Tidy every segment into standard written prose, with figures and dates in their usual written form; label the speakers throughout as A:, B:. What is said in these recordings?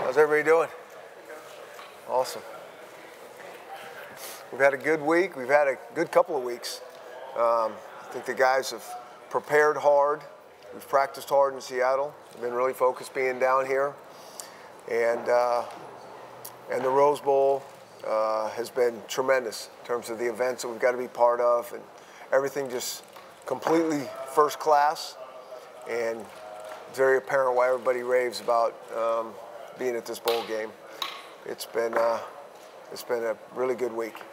A: How's everybody doing? Awesome. We've had a good week. We've had a good couple of weeks. I think the guys have prepared hard. We've practiced hard in Seattle. We've been really focused being down here. And the Rose Bowl has been tremendous in terms of the events that we've got to be part of, and everything just completely first class. And it's very apparent why everybody raves about being at this bowl game. It's been a really good week.
B: Can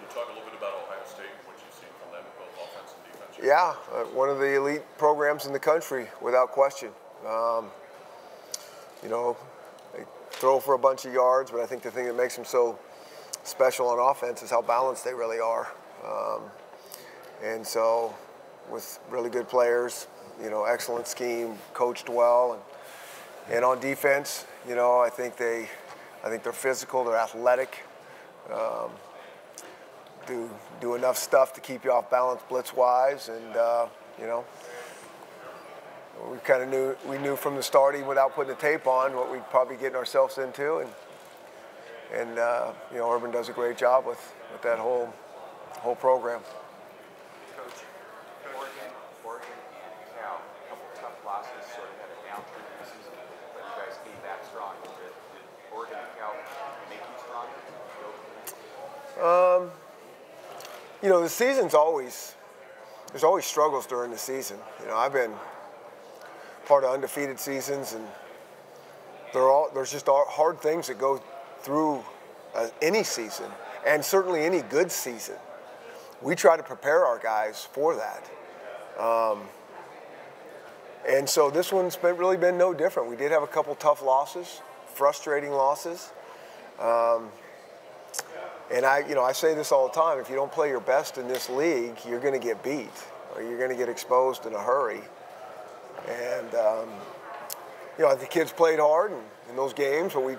B: you talk a little bit about Ohio State and what you've seen from them, both offense and defense?
A: Yeah, one of the elite programs in the country, without question. You know, they throw for a bunch of yards, but I think the thing that makes them so special on offense is how balanced they really are. And so, with really good players, you know, excellent scheme, coached well, and on defense, you know, I think they're physical, they're athletic, do enough stuff to keep you off balance blitz-wise, and you know, we knew from the start, even without putting the tape on, what we'd probably getting ourselves into, and you know, Urban does a great job with that whole program.
C: Coach, Oregon and Cal, a couple of tough losses, sort of had a downturn in the season, but you guys came back strong. Did Oregon and Cal make you stronger?
A: You know, the season's there's always struggles during the season. You know, I've been part of undefeated seasons, and there's just hard things that go through any season, and certainly any good season. We try to prepare our guys for that. And so this one's really been no different. We did have a couple tough losses, frustrating losses. And I say this all the time, if you don't play your best in this league, you're going to get beat, or you're going to get exposed in a hurry. And, you know, the kids played hard in those games, but we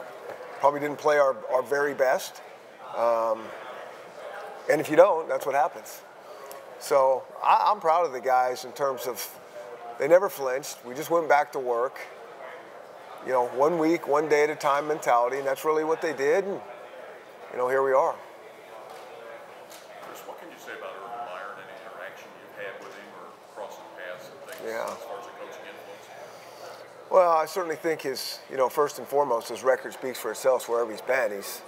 A: probably didn't play our very best. And if you don't, that's what happens. So I'm proud of the guys in terms of they never flinched. We just went back to work. You know, 1 week, 1 day at a time mentality, and that's really what they did. And, you know, here we are.
B: Chris, what can you say about Urban Meyer and any interaction you've had with him or crossing paths and things
A: Yeah.
B: as far as the coaching influence?
A: Well, I certainly think you know, first and foremost, his record speaks for itself wherever he's been. He's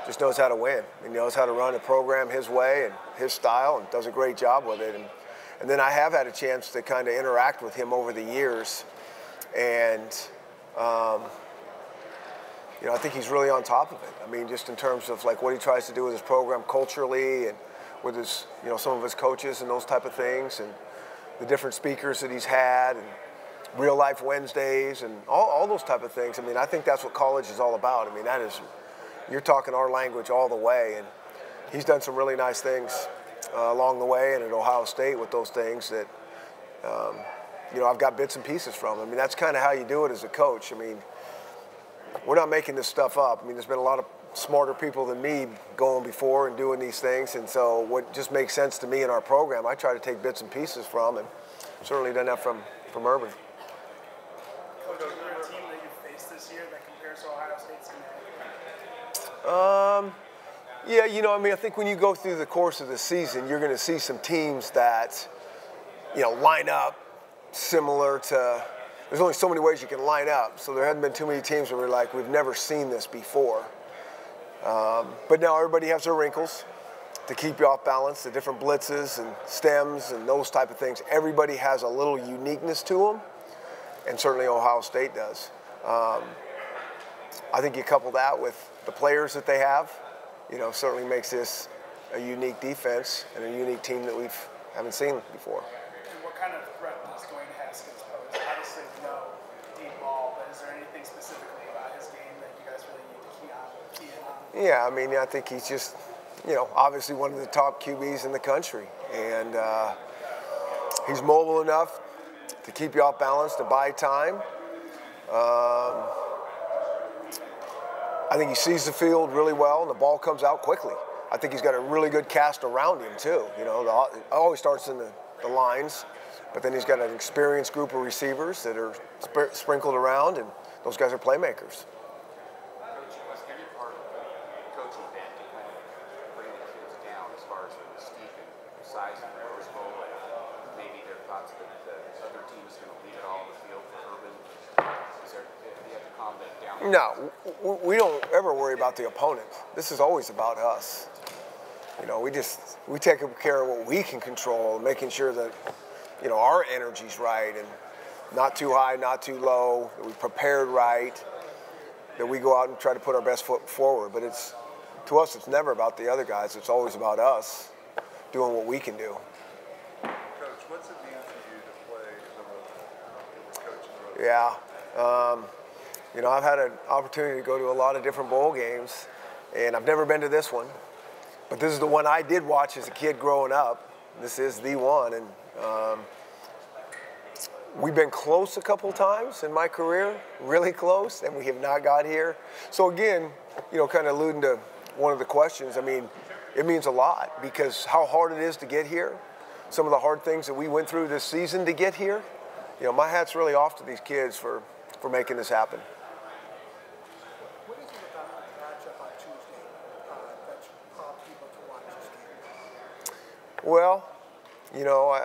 A: just knows how to win. He knows how to run a program his way and his style, and does a great job with it. And then I have had a chance to kind of interact with him over the years, and you know, I think he's really on top of it. I mean, just in terms of like what he tries to do with his program culturally, and with his, you know, some of his coaches and those type of things, and the different speakers that he's had, and real life Wednesdays, and all those type of things. I mean, I think that's what college is all about. I mean, you're talking our language all the way, and he's done some really nice things along the way, and at Ohio State with those things that, you know, I've got bits and pieces from. I mean, that's kind of how you do it as a coach. I mean, we're not making this stuff up. I mean, there's been a lot of smarter people than me going before and doing these things, and so what just makes sense to me in our program, I try to take bits and pieces from, and certainly done that from Urban.
D: Coach, is there a team that you faced this year that compares to Ohio State's team?
A: Yeah, you know, I mean, I think when you go through the course of the season, you're going to see some teams that, you know, line up similar to. There's only so many ways you can line up, so there hadn't been too many teams where we're like, we've never seen this before. But now everybody has their wrinkles to keep you off balance, the different blitzes and stems and those type of things. Everybody has a little uniqueness to them, and certainly Ohio State does. I think you couple that with the players that they have, you know, certainly makes this a unique defense and a unique team that we haven't seen before.
D: And what kind of threat is Dwayne Haskins pose? Obviously, no deep ball, but is there anything specifically about his game that you guys really need to key in on?
A: Yeah, I mean, I think he's just, you know, obviously one of the top QBs in the country, and he's mobile enough to keep you off balance, to buy time. I think he sees the field really well, and the ball comes out quickly. I think he's got a really good cast around him too. You know, it always starts in the lines, But then he's got an experienced group of receivers that are sprinkled around, and those guys are playmakers.
C: Coach, was any part of the coaching bent to kind of bring the kids down as far as the mystique and size of the Rose Bowl, and maybe their thoughts that the other team is going to leave it all on the field for Urban? Is there, do you have to calm that down?
A: No, we don't ever worry about the opponent. This is always about us. You know, we take care of what we can control, making sure that, you know, our energy's right and not too high, not too low, that we prepared right, that we go out and try to put our best foot forward. But to us, it's never about the other guys. It's always about us doing what we can do.
E: Coach, what's it mean for you to play the Rose Bowl? Coach in the Rose Bowl?
A: Yeah. You know, I've had an opportunity to go to a lot of different bowl games, and I've never been to this one. But this is the one I did watch as a kid growing up. This is the one, and we've been close a couple times in my career, really close, and we have not got here. So again, you know, kind of alluding to one of the questions, I mean, it means a lot because how hard it is to get here, some of the hard things that we went through this season to get here. You know, my hat's really off to these kids for making this happen.
F: What is it about the matchup on Tuesday that's prompted people to watch this game?
A: Well, you know,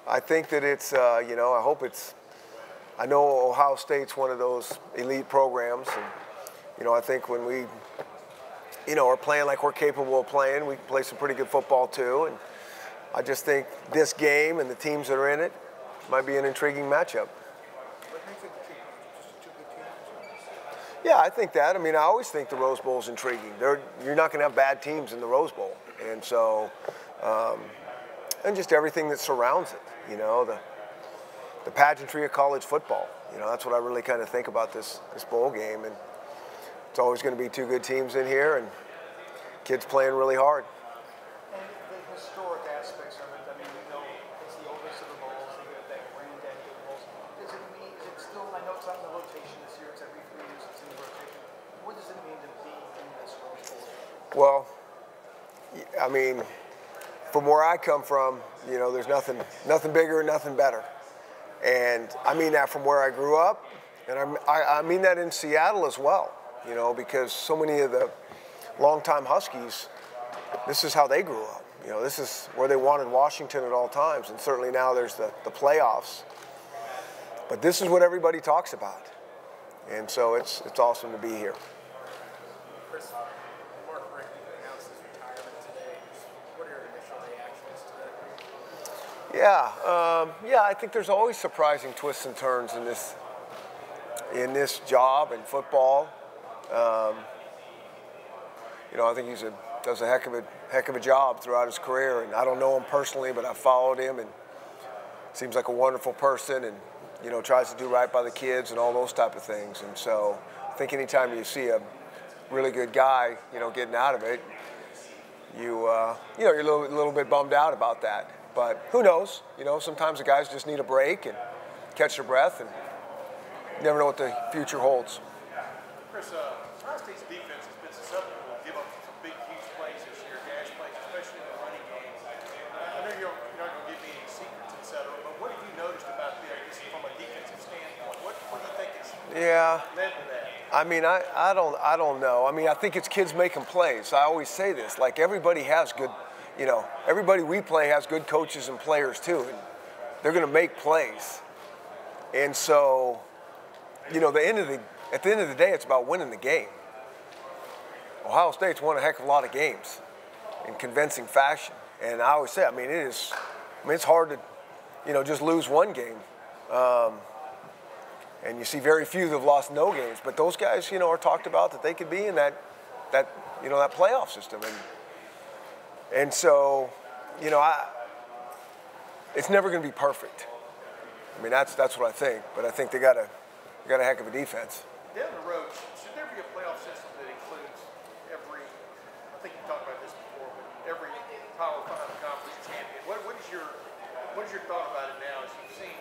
A: I think that it's, you know, I know Ohio State's one of those elite programs. And, you know, I think when we, you know, are playing like we're capable of playing, we can play some pretty good football too. And I just think this game and the teams that are in it might be an intriguing matchup.
F: What makes it intriguing? Just two good teams?
A: Yeah, I think that. I mean, I always think the Rose Bowl is intriguing. You're not going to have bad teams in the Rose Bowl. And so, and just everything that surrounds it, you know, the pageantry of college football. You know, that's what I really kind of think about this bowl game. And it's always going to be two good teams in here and kids playing really hard.
F: And the historic aspects of it, I mean, we know it's the oldest of the bowls, they get that granddaddy of the bowls. Does it mean, is it still, I know it's not in the rotation this year, it's every 3 years it's in the rotation. What does it mean to be in this Rose Bowl?
A: Well, I mean, from where I come from, you know, there's nothing bigger, nothing better. And I mean that from where I grew up, and I mean that in Seattle as well, you know, because so many of the longtime Huskies, this is how they grew up. You know, this is where they wanted Washington at all times, and certainly now there's the playoffs. But this is what everybody talks about, and so it's awesome to be here.
D: Chris, Mark Richt announced his retirement today. What are your initial reactions to that?
A: Yeah, I think there's always surprising twists and turns in this job in football. You know, I think he does a heck of a job throughout his career, and I don't know him personally, but I followed him, and seems like a wonderful person, and you know, tries to do right by the kids and all those type of things. And so I think anytime you see a really good guy, you know, getting out of it, you know, you're a little bit bummed out about that. But who knows? You know, sometimes the guys just need a break and catch their breath, and you never know what the future holds.
G: Chris, Ohio State's defense has been susceptible to give up some big, huge plays this year, dash plays, especially in the running game. I know you're not going to give me any secrets, et cetera, but what have you noticed about this from a defensive standpoint? What do you think has led to that?
A: I mean, I don't know. I mean, I think it's kids making plays. I always say this, like everybody has good, you know, everybody we play has good coaches and players too, and they're going to make plays. And so, you know, at the end of the day, it's about winning the game. Ohio State's won a heck of a lot of games in convincing fashion. And I always say, I mean, it's hard to, you know, just lose one game. And you see very few that have lost no games. But those guys, you know, are talked about that they could be in that you know, that playoff system. And so, you know, it's never going to be perfect. I mean, that's what I think. But I think they got a heck of a defense.
G: Down the road, should there be a playoff system that includes every, I think you talked about this before, but every Power 5 conference champion? What is your thought about it now as you've seen,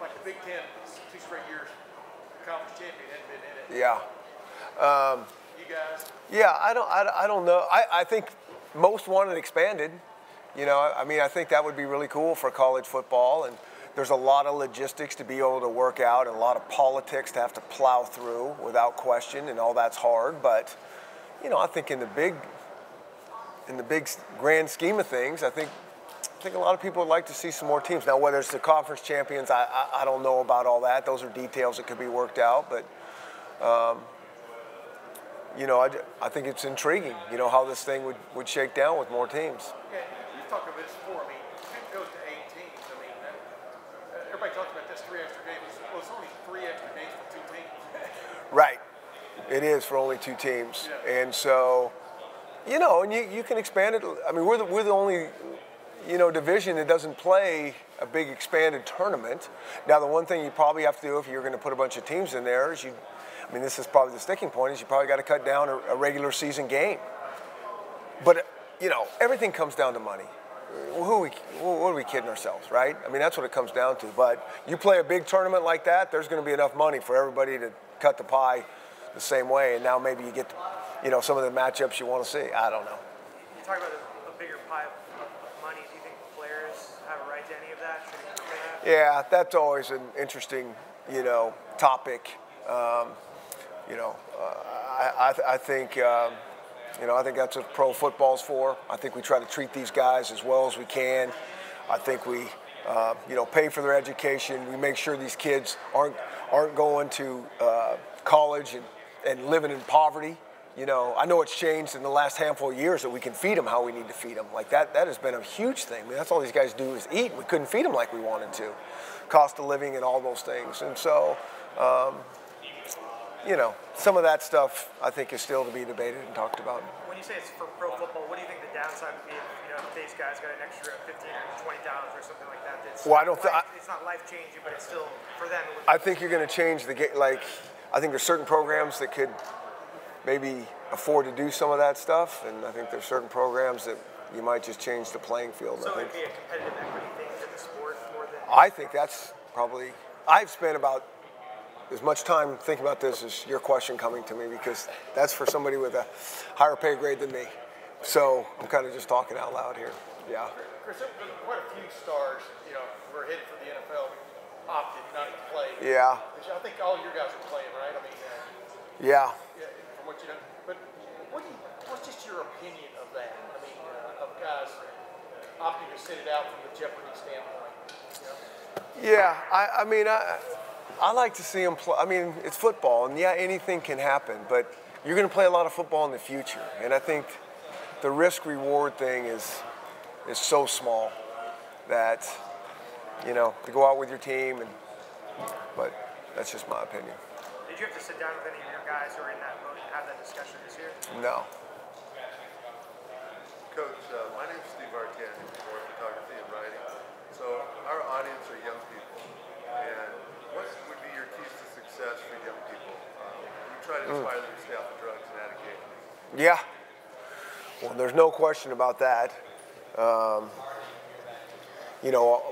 G: like the Big Ten, 2 straight years, the conference champion hadn't been in it?
A: Yeah.
G: You guys?
A: Yeah, I don't know. I think most want it expanded, You know, I mean, I think that would be really cool for college football, and there's a lot of logistics to be able to work out and a lot of politics to have to plow through without question, and all that's hard. But, you know, I think in the big grand scheme of things, I think a lot of people would like to see some more teams. Now, whether it's the conference champions, I don't know about all that. Those are details that could be worked out. But, you know, I think it's intriguing, you know, how this thing would shake down with more teams.
G: Yeah, you've talked about this before. I mean, it goes to 8 teams. I mean, everybody talks about this 3 extra games. Well, it's only 3 extra games for 2 teams.
A: Right. It is for only 2 teams.
G: Yeah.
A: And so, you know, and you can expand it. I mean, we're the only, you know, division that doesn't play a big expanded tournament. Now, the one thing you probably have to do if you're going to put a bunch of teams in there is I mean, this is probably the sticking point, is you probably got to cut down a regular season game. But, you know, everything comes down to money. What are we kidding ourselves, right? I mean, that's what it comes down to. But you play a big tournament like that, there's going to be enough money for everybody to cut the pie the same way. And now maybe you get, you know, some of the matchups you want to see. I don't know.
H: You talk about a bigger pie of money. Do you think players have a right to any of that?
A: Yeah, that's always an interesting, you know, topic. You know, I think, you know, I think that's what pro football's for. I think we try to treat these guys as well as we can. I think we, you know, pay for their education. We make sure these kids aren't going to college and living in poverty. You know, I know it's changed in the last handful of years that we can feed them how we need to feed them. Like that has been a huge thing. I mean, that's all these guys do is eat. We couldn't feed them like we wanted to. Cost of living and all those things. And so, you know, some of that stuff I think is still to be debated and talked about.
H: When you say it's for pro football, what do you think the downside would be if, you know, if these guys got an extra $15,000 or $20,000 or something like that? That's
A: well, I don't think
H: it's not life changing, but it's still for them.
A: I think you're going to change the game. Like, I think there's certain programs that could maybe afford to do some of that stuff, and I think there's certain programs that you might just change the playing field.
H: So it'd be a competitive equity thing in the sport more than.
A: I think that's probably. I've spent about as much time thinking about this as your question coming to me, because that's for somebody with a higher pay grade than me. So I'm kind of just talking out loud here. Yeah.
G: Chris, there were quite a few stars, you know, who were headed for the NFL, opted not to play.
A: Yeah.
G: Which I think all your guys are playing, right? I mean,
A: yeah.
G: From what you know. But what's just your opinion of that? I mean, of guys opting to sit it out from the jeopardy standpoint. You know?
A: Yeah. I mean, I like to see them play. I mean, it's football, and yeah, anything can happen, but you're going to play a lot of football in the future. And I think the risk-reward thing is so small that, you know, to go out with your team, but that's just my opinion.
H: Did you have to sit down with any of your guys who are in that boat and have that discussion this year?
A: No.
E: Coach, my name is Steve Arcand, for photography and writing. So our audience are young people, and what would be your keys to success for young people? You try to inspire them to stay off the drugs and out of gaming.
A: Yeah. Well, there's no question about that. You know,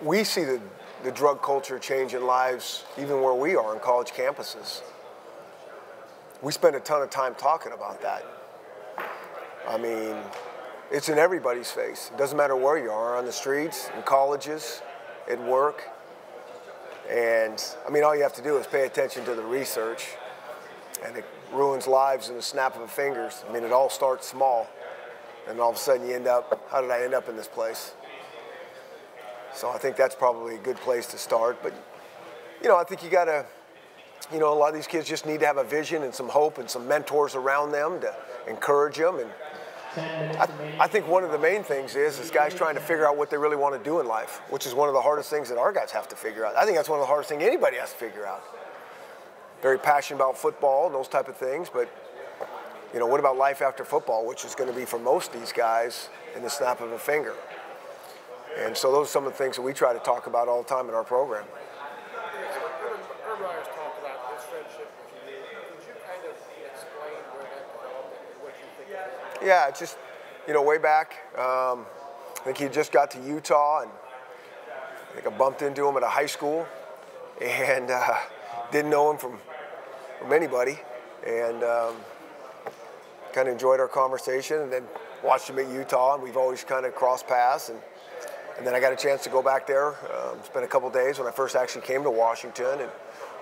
A: we see the drug culture changing lives even where we are on college campuses. We spend a ton of time talking about that. I mean, it's in everybody's face. It doesn't matter where you are, on the streets, in colleges, at work. And, I mean, all you have to do is pay attention to the research, and it ruins lives in the snap of a fingers. I mean, it all starts small, and all of a sudden you end up, how did I end up in this place? So I think that's probably a good place to start. But, you know, I think you got to, you know, a lot of these kids just need to have a vision and some hope and some mentors around them to encourage them. And I think one of the main things is guys trying to figure out what they really want to do in life, which is one of the hardest things that our guys have to figure out. I think that's one of the hardest things anybody has to figure out. Very passionate about football and those type of things, but, you know, what about life after football, which is going to be for most of these guys in the snap of a finger. And so those are some of the things that we try to talk about all the time in our program.
I: Urban Meyer's talked about his friendship with you. Could you kind of explain where that developed and what you think of it?
A: Yeah, it's just, you know, way back, I think he just got to Utah, and I think I bumped into him at a high school, and didn't know him from anybody, and kind of enjoyed our conversation, and then watched him at Utah, and we've always kind of crossed paths. And then I got a chance to go back there. Spent a couple days when I first actually came to Washington, and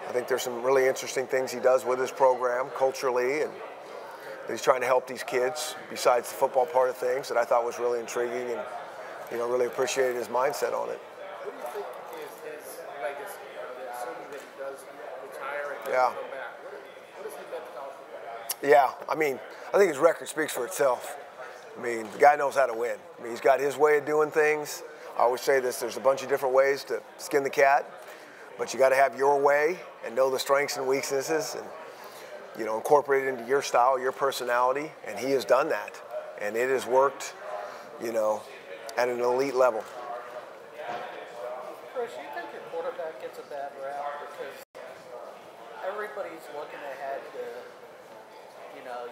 A: I think there's some really interesting things he does with his program culturally, and he's trying to help these kids besides the football part of things that I thought was really intriguing, and really appreciated his mindset on it.
I: What do you think is his legacy? Assuming that he does retire and doesn't
A: Yeah.
I: come back, what does he meant to college football?
A: Yeah, I think his record speaks for itself. The guy knows how to win. He's got his way of doing things. I always say this, there's a bunch of different ways to skin the cat, but you got to have your way and know the strengths and weaknesses and, incorporate it into your style, your personality, and he has done that. And it has worked, at an elite level.
F: Chris, you think your quarterback gets a bad rap because everybody's looking ahead to,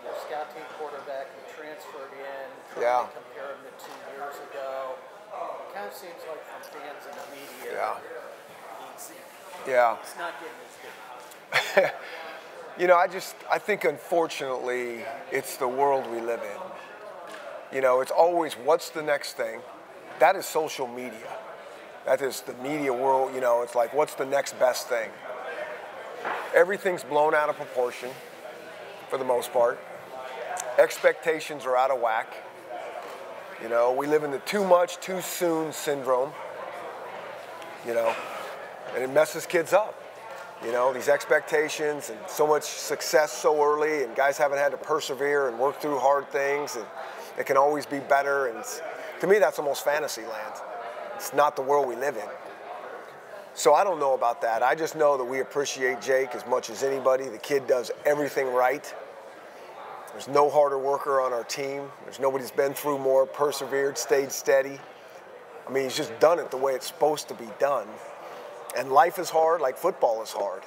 F: your scout team quarterback who transferred in, trying to compare him to 2 years ago. It kind of seems like from fans in the media, he's not getting as good.
A: I think unfortunately it's the world we live in. It's always what's the next thing. That is social media. That is the media world, it's like what's the next best thing. Everything's blown out of proportion for the most part. Expectations are out of whack. We live in the too much, too soon syndrome, and it messes kids up. These expectations and so much success so early, and guys haven't had to persevere and work through hard things, and it can always be better. And to me, that's almost fantasy land. It's not the world we live in. So I don't know about that. I just know that we appreciate Jake as much as anybody. The kid does everything right. There's no harder worker on our team. There's nobody who's been through more, persevered, stayed steady. He's just done it the way it's supposed to be done. And life is hard, like football is hard.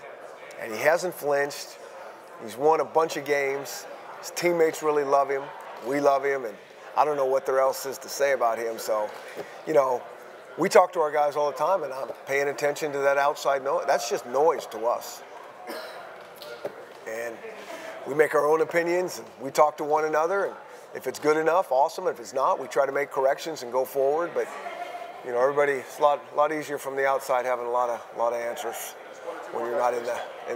A: And he hasn't flinched. He's won a bunch of games. His teammates really love him. We love him. And I don't know what there else is to say about him. So, we talk to our guys all the time, and I'm paying attention to that outside noise. That's just noise to us. And we make our own opinions, and we talk to one another, and if it's good enough, awesome. If it's not, we try to make corrections and go forward. But it's a lot easier from the outside having a lot of answers when you're not in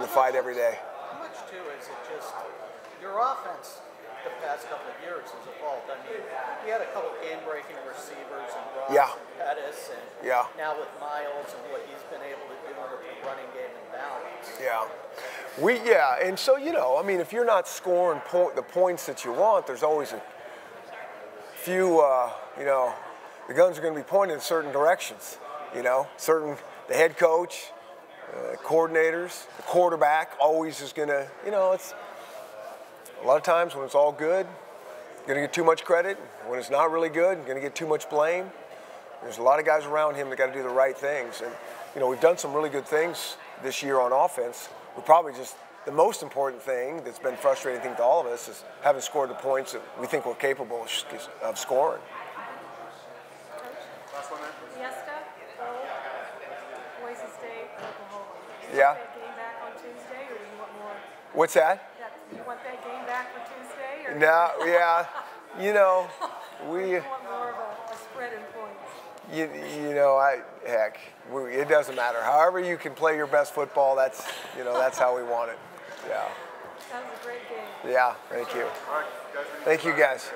A: the fight every day.
F: How much too is it just your offense the past couple of years has evolved? You had a couple game-breaking receivers and Ross and Pettis, and now with Miles and what he's been able to do with the running game and balance.
A: And so if you're not scoring the points that you want, there's always a few the guns are going to be pointed in certain directions. The head coach, coordinators, the quarterback always is going to, it's a lot of times when it's all good, you're going to get too much credit. When it's not really good, you're going to get too much blame. There's a lot of guys around him that got to do the right things. And, we've done some really good things this year on offense. We probably just, the most important thing that's been frustrating thing to all of us is having scored the points that we think we're capable of scoring.
J: Fiesta, Boise State, Oklahoma.
A: Yeah.
J: Want that game back on Tuesday, or do you want more?
A: What's that?
J: You want that game back for Tuesday? Or
A: No, yeah.
J: or do you want more of a spread in points?
A: It doesn't matter. However you can play your best football, that's how we want it. Yeah.
J: That was a great game.
A: Yeah, thank you.
E: All right, guys.
A: Thank you, guys.